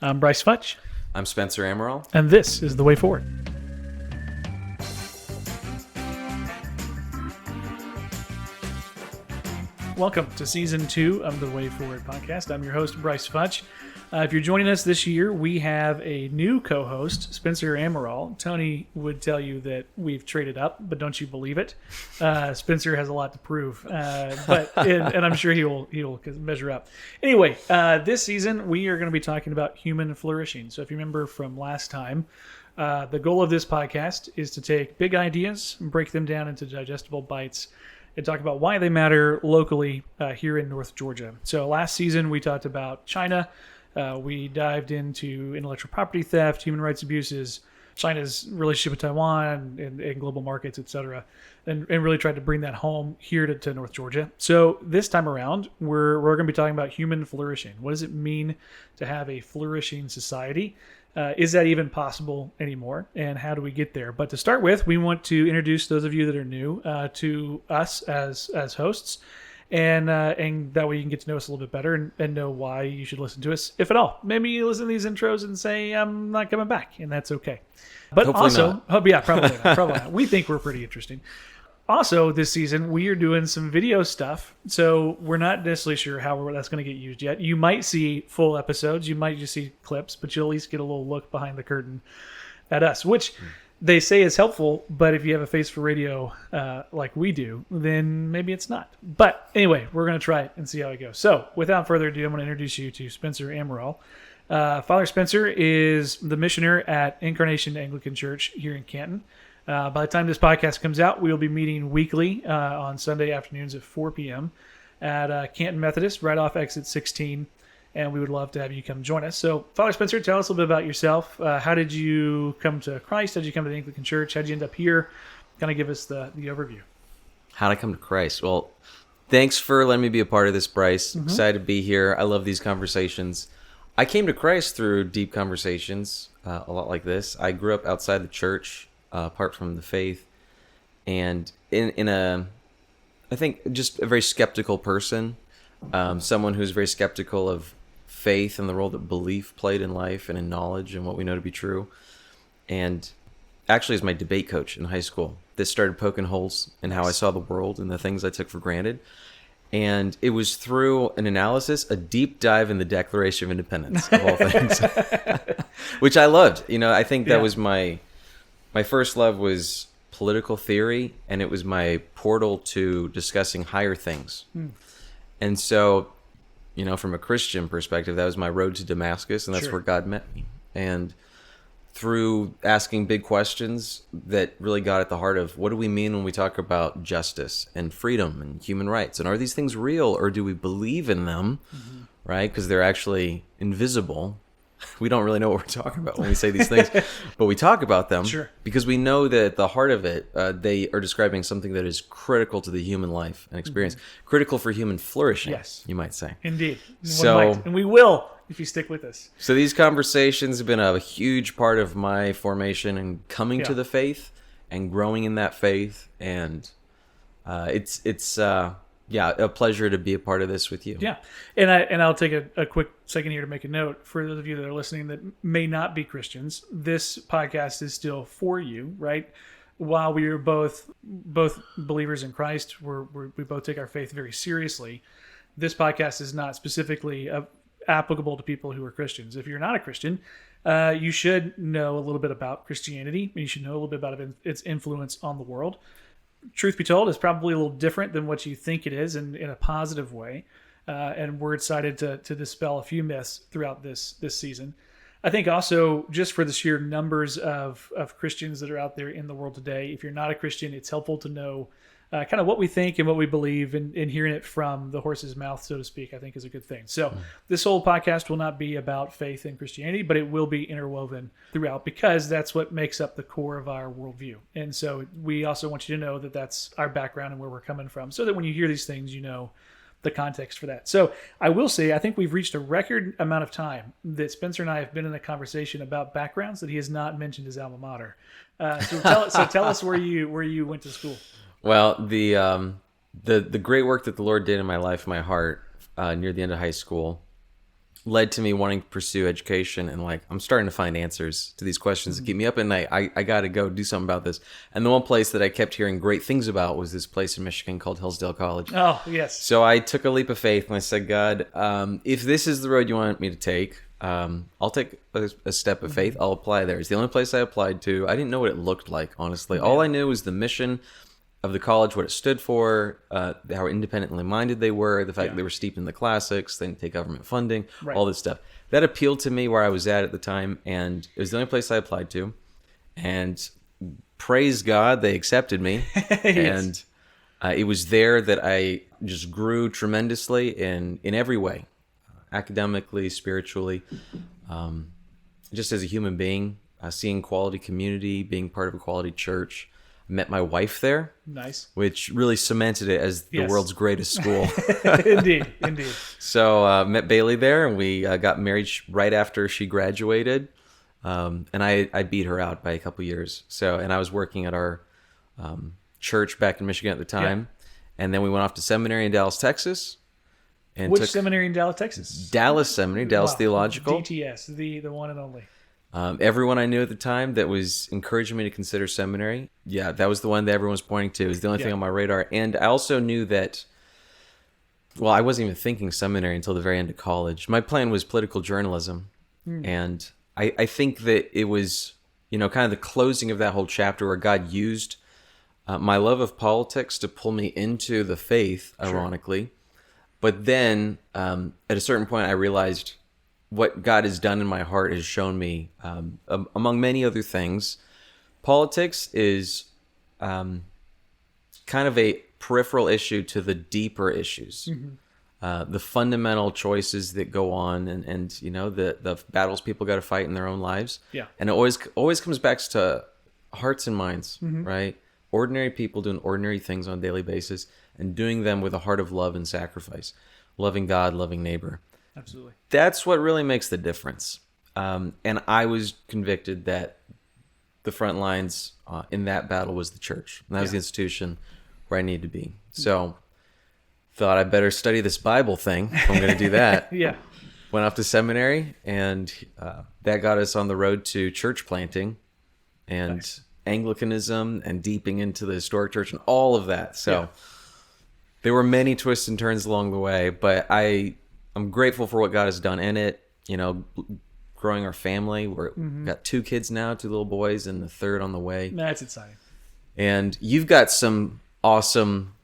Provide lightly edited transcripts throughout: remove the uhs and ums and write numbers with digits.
I'm Bryce Futch, I'm Spencer Amaral. and this is The Way Forward. Welcome to Season 2 of The Way Forward podcast. I'm your host, Bryce Futch. If you're joining us this year, we have a new co-host, Spencer Amaral. Tony would tell you that we've traded up, but don't you believe it? Spencer has a lot to prove, and I'm sure he'll measure up. Anyway, this season we are going to be talking about human flourishing. So if you remember from last time, the goal of this podcast is to take big ideas and break them down into digestible bites and talk about why they matter locally here in North Georgia. So last season we talked about China. We dived into intellectual property theft, human rights abuses, China's relationship with Taiwan and global markets, etc., and really tried to bring that home here to North Georgia. So this time around, we're going to be talking about human flourishing. What does it mean to have a flourishing society? Is that even possible anymore? And how do we get there? But to start with, we want to introduce those of you that are new to us as hosts. And that way you can get to know us a little bit better and know why you should listen to us, if at all. Maybe you listen to these intros and say, I'm not coming back, and that's okay. But Hopefully also, not. Yeah, probably not. Probably not. We think we're pretty interesting. Also, this season, we are doing some video stuff, so we're not necessarily sure how that's going to get used yet. You might see full episodes, you might just see clips, but you'll at least get a little look behind the curtain at us, which they say is helpful, but if you have a face for radio like we do, then maybe it's not. But anyway, we're going to try it and see how it goes. So without further ado, I'm going to introduce you to Spencer Amaral. Father Spencer is the missioner at Incarnation Anglican Church here in Canton. By the time this podcast comes out, we will be meeting weekly on Sunday afternoons at 4 p.m. at Canton Methodist, right off exit 16. And we would love to have you come join us. So, Father Spencer, tell us a little bit about yourself. How did you come to Christ? How did you come to the Anglican Church? How did you end up here? Kind of give us the overview. How did I come to Christ? Well, thanks for letting me be a part of this, Bryce. Excited to be here. I love these conversations. I came to Christ through deep conversations, a lot like this. I grew up outside the church, apart from the faith, and I think just a very skeptical person, someone who's very skeptical of faith and the role that belief played in life and in knowledge and what we know to be true. And actually, as my debate coach in high school, this started poking holes in how I saw the world and the things I took for granted. And it was through an analysis, a deep dive in the Declaration of Independence, of all things, which I loved. You know, I think that was my first love was political theory, and it was my portal to discussing higher things. And so, you know, from a Christian perspective, that was my road to Damascus, and that's where God met me. And through asking big questions that really got at the heart of what do we mean when we talk about justice and freedom and human rights? And are these things real, or do we believe in them, right? Because they're actually invisible. We don't really know what we're talking about when we say these things, but we talk about them because we know that at the heart of it, they are describing something that is critical to the human life and experience, critical for human flourishing, you might say. Indeed. So, and we will if you stick with us. So these conversations have been a huge part of my formation and coming to the faith and growing in that faith. And it's a pleasure to be a part of this with you. Yeah. And I'll take a quick second here to make a note for those of you that are listening that may not be Christians. This podcast is still for you, right? While we are both believers in Christ, we both take our faith very seriously. This podcast is not specifically applicable to people who are Christians. If you're not a Christian, you should know a little bit about Christianity. You should know a little bit about its influence on the world. Truth be told, is probably a little different than what you think it is in a positive way. And we're excited to dispel a few myths throughout this season. I think also just for the sheer numbers of Christians that are out there in the world today, if you're not a Christian, it's helpful to know kind of what we think and what we believe, and hearing it from the horse's mouth, so to speak, I think is a good thing. So this whole podcast will not be about faith and Christianity, but it will be interwoven throughout because that's what makes up the core of our worldview. And so we also want you to know that that's our background and where we're coming from, so that when you hear these things, you know the context for that. So I will say, I think we've reached a record amount of time that Spencer and I have been in a conversation about backgrounds that he has not mentioned his alma mater. So tell us where you went to school. Well, the great work that the Lord did in my life, my heart, near the end of high school, led to me wanting to pursue education, and like I'm starting to find answers to these questions that keep me up at night. I got to go do something about this. And the one place that I kept hearing great things about was this place in Michigan called Hillsdale College. Oh, yes. So I took a leap of faith and I said, God, if this is the road you want me to take, I'll take a step of faith. I'll apply there. It's the only place I applied to. I didn't know what it looked like, honestly. All I knew was the mission of the college, what it stood for, how independently minded they were, the fact that they were steeped in the classics, they didn't take government funding, all this stuff. That appealed to me where I was at the time, and it was the only place I applied to. And praise God, they accepted me. Yes. And it was there that I just grew tremendously in every way, academically, spiritually, just as a human being, seeing quality community, being part of a quality church. Met my wife there. Nice. Which really cemented it as the world's greatest school. Indeed. So met Bailey there, and we got married right after she graduated. And I beat her out by a couple years. And I was working at our church back in Michigan at the time. And then we went off to seminary in Dallas, Texas. And Which seminary in Dallas, Texas? Dallas Seminary, Dallas Theological. DTS, the one and only. Everyone I knew at the time that was encouraging me to consider seminary, that was the one that everyone was pointing to. It was the only thing on my radar. And I also knew that, I wasn't even thinking seminary until the very end of college. My plan was political journalism. And I think that it was, kind of the closing of that whole chapter where God used my love of politics to pull me into the faith, ironically. But then at a certain point, I realized what God has done in my heart has shown me, among many other things, politics is kind of a peripheral issue to the deeper issues, the fundamental choices that go on, and the battles people got to fight in their own lives. Yeah, and it always comes back to hearts and minds, right? Ordinary people doing ordinary things on a daily basis and doing them with a heart of love and sacrifice, loving God, loving neighbor. Absolutely. That's what really makes the difference. And I was convicted that the front lines in that battle was the church. And that was the institution where I needed to be. So thought I better study this Bible thing if I'm going to do that. Went off to seminary, and that got us on the road to church planting and Anglicanism and deeping into the historic church and all of that. So there were many twists and turns along the way, but I'm grateful for what God has done in it, growing our family. We've got 2 kids now, 2 little boys, and the 3rd on the way. That's exciting. And you've got some awesome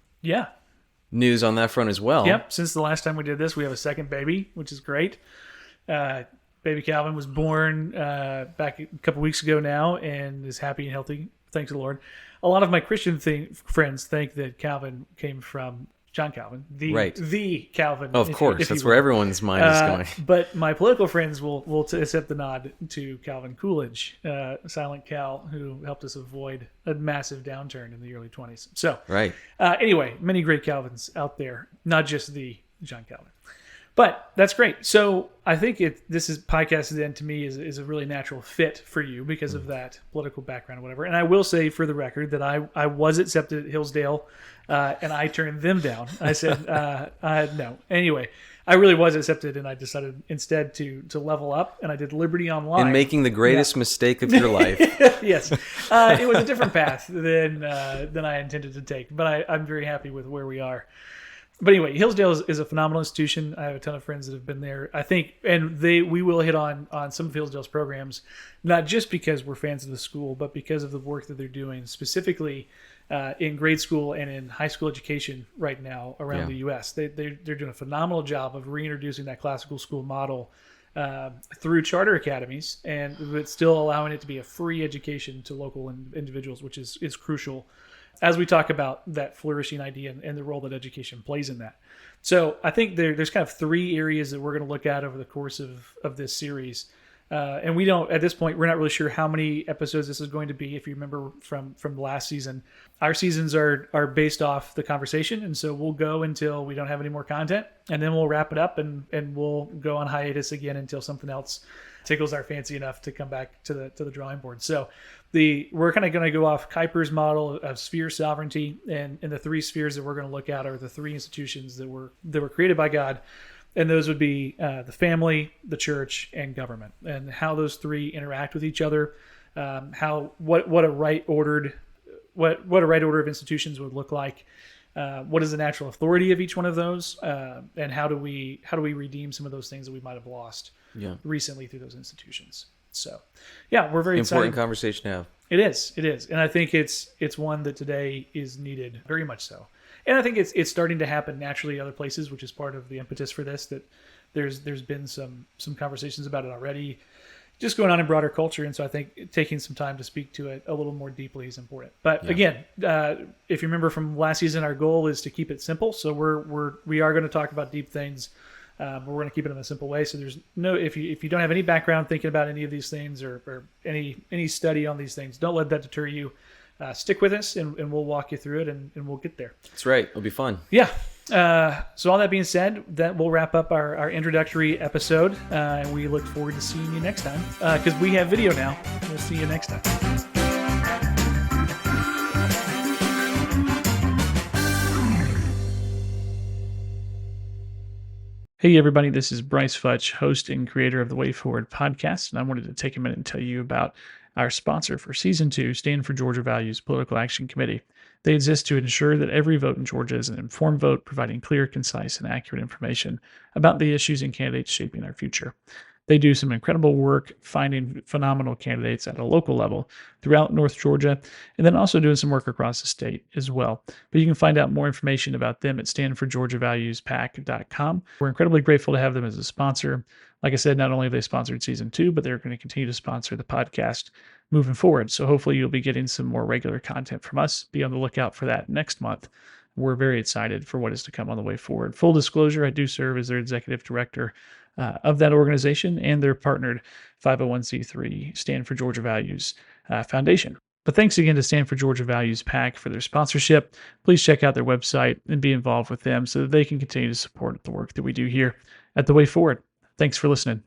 news on that front as well. Yep. Since the last time we did this, we have a second baby, which is great. Baby Calvin was born back a couple weeks ago now and is happy and healthy, thanks to the Lord. A lot of my Christian friends think that Calvin came from John Calvin, the Calvin. Oh, of course, that's where everyone's mind is going. But my political friends will accept the nod to Calvin Coolidge, Silent Cal, who helped us avoid a massive downturn in the early 20s. So, anyway, many great Calvins out there, not just the John Calvin. But that's great. So I think this podcast then to me is a really natural fit for you because of that political background or whatever. And I will say for the record that I was accepted at Hillsdale and I turned them down. I said no. Anyway, I really was accepted, and I decided instead to level up, and I did Liberty Online. And making the greatest mistake of your life. Yes. It was a different path than I intended to take, but I'm very happy with where we are. But anyway, Hillsdale is a phenomenal institution. I have a ton of friends that have been there. I think, and we will hit on some of Hillsdale's programs, not just because we're fans of the school, but because of the work that they're doing specifically in grade school and in high school education right now around the U.S. They're doing a phenomenal job of reintroducing that classical school model through charter academies, but still allowing it to be a free education to local individuals, which is crucial as we talk about that flourishing idea and the role that education plays in that. So I think there's kind of 3 areas that we're going to look at over the course of this series. And we don't, at this point, we're not really sure how many episodes this is going to be. If you remember from last season, our seasons are based off the conversation. And so we'll go until we don't have any more content, and then we'll wrap it up and we'll go on hiatus again until something else tickles our fancy enough to come back to the drawing board. So we're kind of going to go off Kuyper's model of sphere sovereignty, and the 3 spheres that we're going to look at are the 3 institutions that were created by God And those would be the family, the church, and government, and how those three interact with each other. What a right order of institutions would look like. What is the natural authority of each one of those, and how do we redeem some of those things that we might have lost recently through those institutions? So, yeah, we're very important excited. Conversation to have. It is, and I think it's one that today is needed very much so. And I think it's starting to happen naturally other places, which is part of the impetus for this. That there's been some conversations about it already, just going on in broader culture. And so I think taking some time to speak to it a little more deeply is important. But again, if you remember from last season, our goal is to keep it simple. So we are going to talk about deep things. But we're going to keep it in a simple way. So there's no, if you don't have any background thinking about any of these things or any study on these things, don't let that deter you. Stick with us, and we'll walk you through it, and we'll get there. That's right. It'll be fun. Yeah. So all that being said, that will wrap up our introductory episode. And we look forward to seeing you next time, because we have video now. We'll see you next time. Hey everybody, this is Bryce Futch, host and creator of the Way Forward podcast, and I wanted to take a minute and tell you about our sponsor for Season 2, Stand for Georgia Values Political Action Committee. They exist to ensure that every vote in Georgia is an informed vote, providing clear, concise, and accurate information about the issues and candidates shaping our future. They do some incredible work finding phenomenal candidates at a local level throughout North Georgia, and then also doing some work across the state as well. But you can find out more information about them at standforgeorgiavaluespac.com. We're incredibly grateful to have them as a sponsor. Like I said, not only have they sponsored Season 2, but they're going to continue to sponsor the podcast moving forward. So hopefully you'll be getting some more regular content from us. Be on the lookout for that next month. We're very excited for what is to come on the way forward. Full disclosure, I do serve as their executive director of that organization and their partnered 501c3 Stand for Georgia Values Foundation. But thanks again to Stand for Georgia Values PAC for their sponsorship. Please check out their website and be involved with them so that they can continue to support the work that we do here at The Way Forward. Thanks for listening.